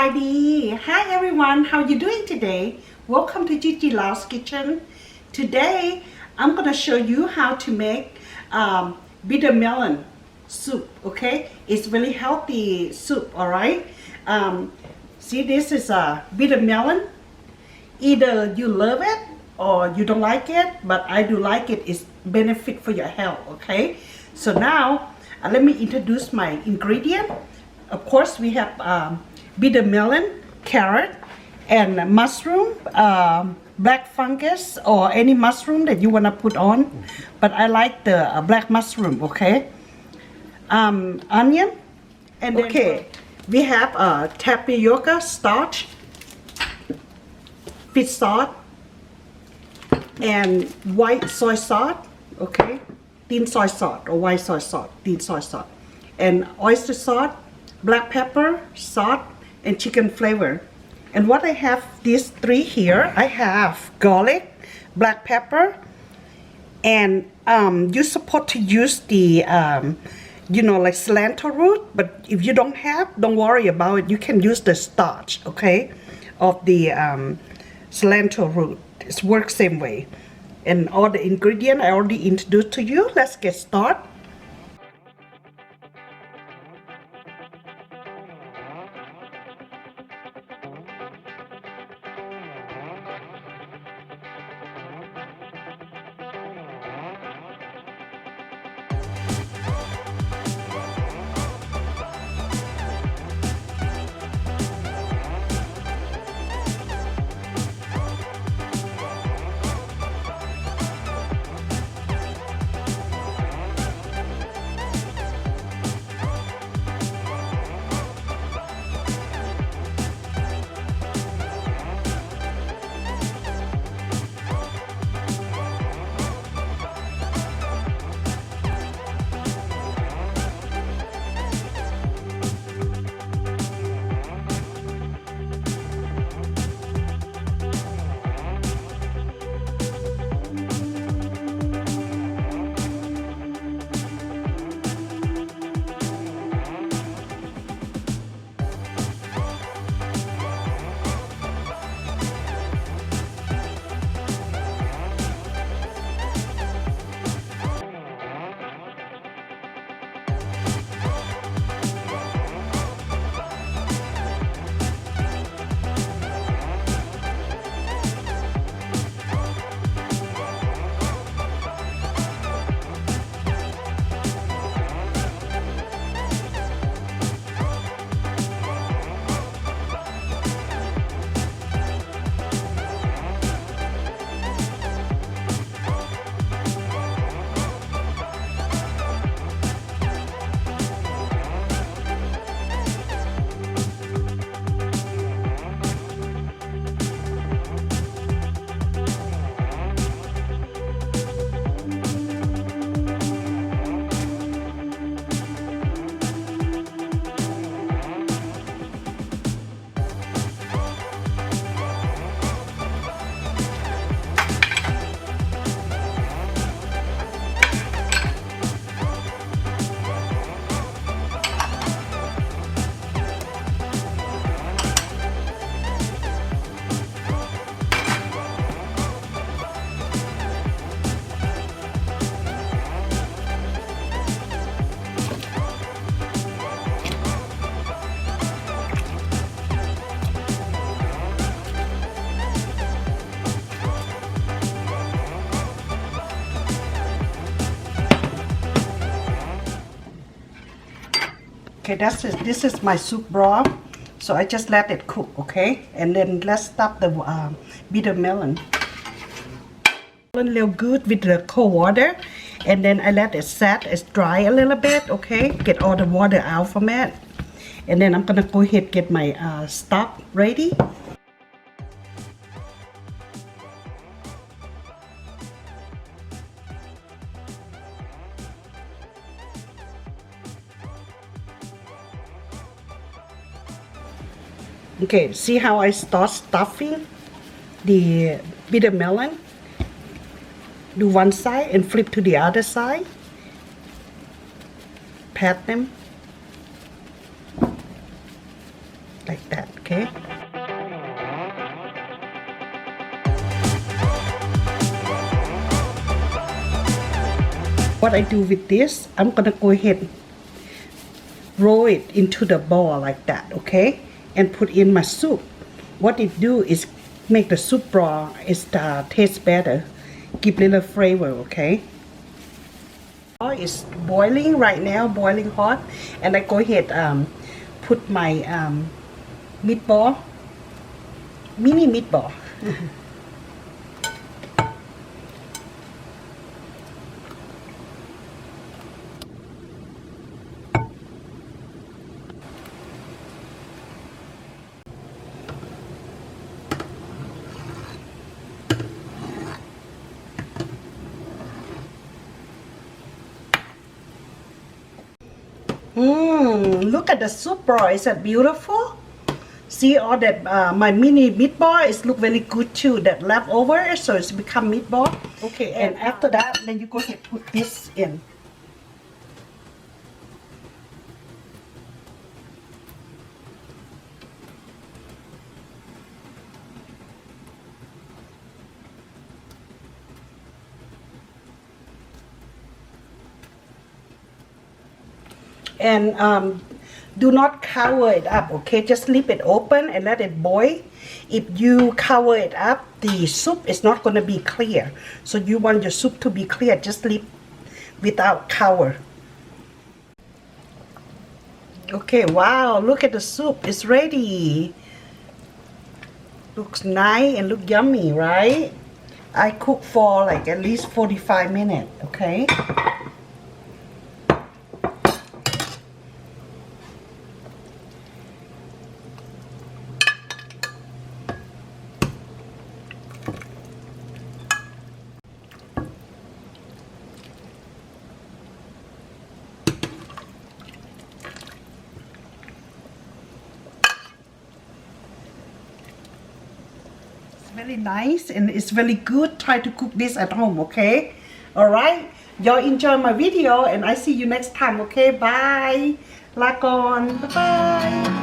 Friday. Hi everyone, how you doing today? Welcome to Gigi Lao's kitchen. Today I'm gonna show you how to make bitter melon soup. Okay, it's really healthy soup. All right. See, this is a bitter melon. Either you love it or you don't like it, but I do like it. It's benefit for your health. Okay. So now let me introduce my ingredient. Of course, we have bitter melon, carrot, and mushroom, black fungus, or any mushroom that you want to put on. But I like the black mushroom, okay? Onion, and okay, we have tapioca starch, fish sauce, and white soy sauce, okay? Thin soy sauce or white soy sauce, thin soy sauce, and oyster sauce, black pepper, salt, and chicken flavor. And what I have these three here, I have garlic, black pepper, and you're supposed to use the like cilantro root, but if you don't have, don't worry about it. You can use the starch, okay, of the cilantro root. It works same way. And all the ingredients I already introduced to you. Let's get started. Okay, this is my soup broth. So I just let it cook, okay? And then let's stop the bitter melon. A little good with the cold water. And then I let it set, it's dry a little bit, okay? Get all the water out from it. And then I'm gonna go ahead get my stock ready. Okay, see how I start stuffing the bitter melon? Do one side and flip to the other side. Pat them. like that, okay? What I do with this, I'm gonna go ahead and roll it into the ball like that, okay? And put in my soup. What it do is make the soup broth taste better, give little flavor, okay? It's boiling right now, boiling hot, and I go ahead put my meatball, mini meatball. Look at the soup broth. Is that beautiful? See all that my mini meatball is look very good too. That leftover, so it's become meatball. Okay, and after that, then you go ahead and put this in. And do not cover it up, okay? Just leave it open and let it boil. If you cover it up, the soup is not going to be clear. So you want your soup to be clear, just leave without cover. Okay, wow, look at the soup. It's ready. Looks nice and look yummy, right? I cook for like at least 45 minutes, okay? Very nice and it's very good. Try to cook this at home, okay? Alright, y'all enjoy my video and I see you next time, okay? Bye. ลาก่อน bye bye